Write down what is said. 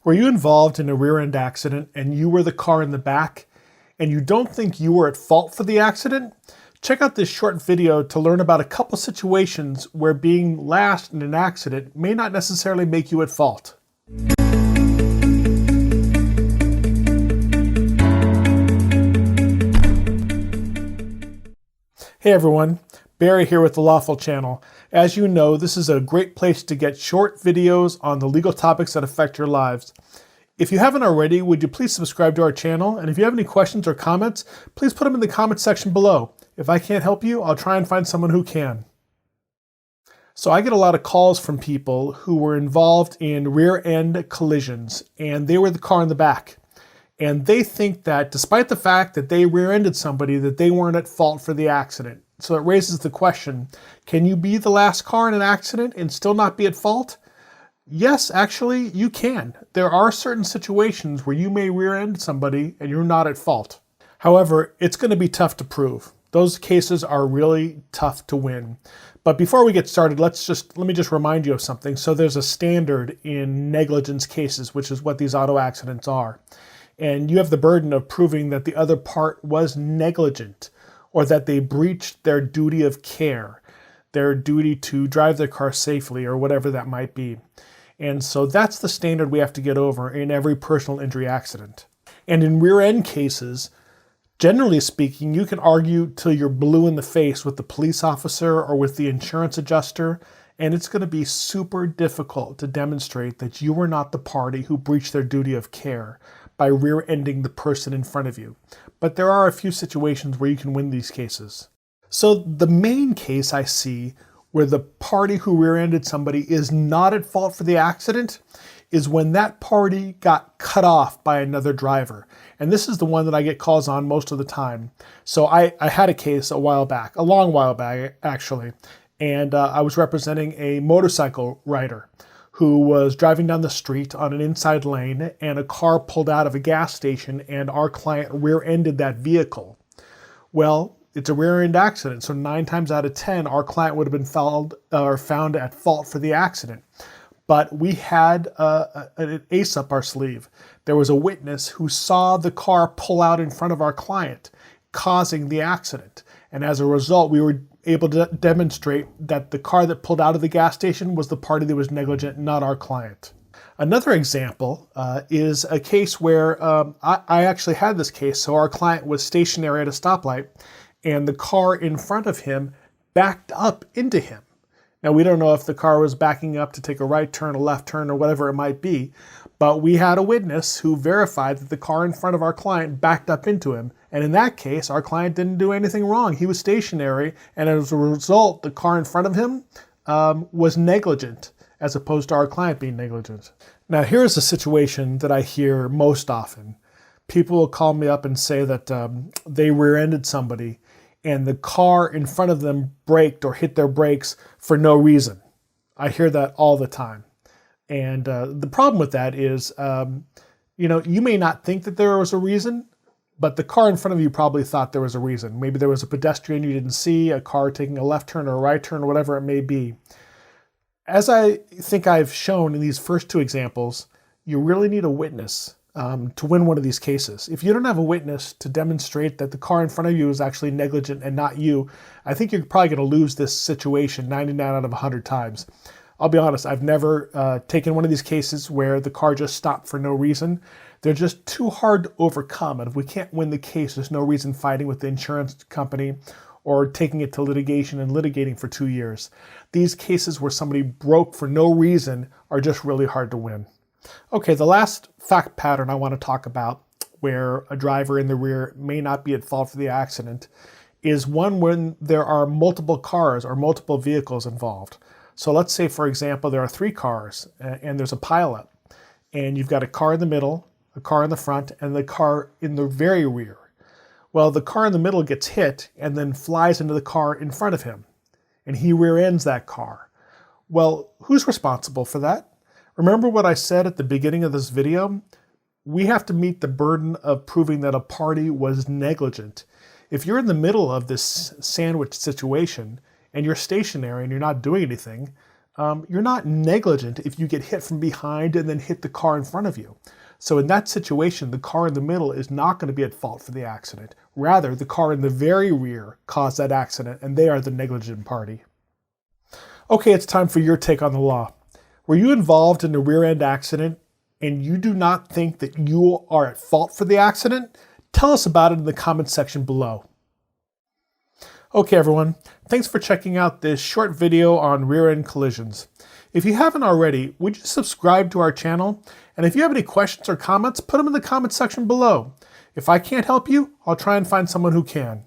Were you involved in a rear-end accident and you were the car in the back and you don't think you were at fault for the accident? Check out this short video to learn about a couple situations where being last in an accident may not necessarily make you at fault. Hey everyone, Barry here with the LawFull Channel. As you know, this is a great place to get short videos on the legal topics that affect your lives. If you haven't already, would you please subscribe to our channel? And if you have any questions or comments, please put them in the comment section below. If I can't help you, I'll try and find someone who can. So I get a lot of calls from people who were involved in rear-end collisions, and they were the car in the back. And they think that despite the fact that they rear-ended somebody, that they weren't at fault for the accident. So it raises the question, can you be the last car in an accident and still not be at fault? Yes, actually, you can. There are certain situations where you may rear-end somebody and you're not at fault. However, it's going to be tough to prove. Those cases are really tough to win. But before we get started, let me just remind you of something. So there's a standard in negligence cases, which is what these auto accidents are. And you have the burden of proving that the other part was negligent or that they breached their duty of care, their duty to drive their car safely or whatever that might be. And so that's the standard we have to get over in every personal injury accident. And in rear-end cases, generally speaking, you can argue till you're blue in the face with the police officer or with the insurance adjuster, and it's going to be super difficult to demonstrate that you were not the party who breached their duty of care by rear-ending the person in front of you. But there are a few situations where you can win these cases. So the main case I see where the party who rear-ended somebody is not at fault for the accident is when that party got cut off by another driver. And this is the one that I get calls on most of the time. So I had a case a long while back actually, and I was representing a motorcycle rider who was driving down the street on an inside lane and a car pulled out of a gas station and our client rear-ended that vehicle. Well, it's a rear-end accident, so 9 times out of 10, our client would have been found at fault for the accident. But we had an ace up our sleeve. There was a witness who saw the car pull out in front of our client, causing the accident. And as a result, we were able to demonstrate that the car that pulled out of the gas station was the party that was negligent, not our client. Another example is a case where I actually had this case. So our client was stationary at a stoplight and the car in front of him backed up into him. Now, we don't know if the car was backing up to take a right turn, a left turn, or whatever it might be, but we had a witness who verified that the car in front of our client backed up into him. And in that case, our client didn't do anything wrong. He was stationary, and as a result, the car in front of him was negligent, as opposed to our client being negligent. Now, here's a situation that I hear most often. People will call me up and say that they rear-ended somebody, and the car in front of them braked or hit their brakes for no reason. I hear that all the time. And the problem with that is, you may not think that there was a reason, but the car in front of you probably thought there was a reason. Maybe there was a pedestrian you didn't see, a car taking a left turn or a right turn, or whatever it may be. As I think I've shown in these first 2 examples, you really need a witness to win one of these cases. If you don't have a witness to demonstrate that the car in front of you is actually negligent and not you, I think you're probably going to lose this situation 99 out of 100 times. I'll be honest, I've never taken one of these cases where the car just stopped for no reason. They're just too hard to overcome, and if we can't win the case, there's no reason fighting with the insurance company or taking it to litigation and litigating for 2 years. These cases where somebody broke for no reason are just really hard to win. Okay, the last fact pattern I want to talk about where a driver in the rear may not be at fault for the accident is one when there are multiple cars or multiple vehicles involved. So let's say, for example, there are 3 cars and there's a pileup, and you've got a car in the middle, a car in the front, and the car in the very rear. Well, the car in the middle gets hit and then flies into the car in front of him, and he rear-ends that car. Well, who's responsible for that? Remember what I said at the beginning of this video? We have to meet the burden of proving that a party was negligent. If you're in the middle of this sandwich situation and you're stationary and you're not doing anything, You're not negligent if you get hit from behind and then hit the car in front of you. So in that situation, the car in the middle is not going to be at fault for the accident. Rather, the car in the very rear caused that accident, and they are the negligent party. Okay, it's time for your take on the law. Were you involved in a rear-end accident and you do not think that you are at fault for the accident? Tell us about it in the comments section below. Okay everyone, thanks for checking out this short video on rear-end collisions. If you haven't already, would you subscribe to our channel? And if you have any questions or comments, put them in the comments section below. If I can't help you, I'll try and find someone who can.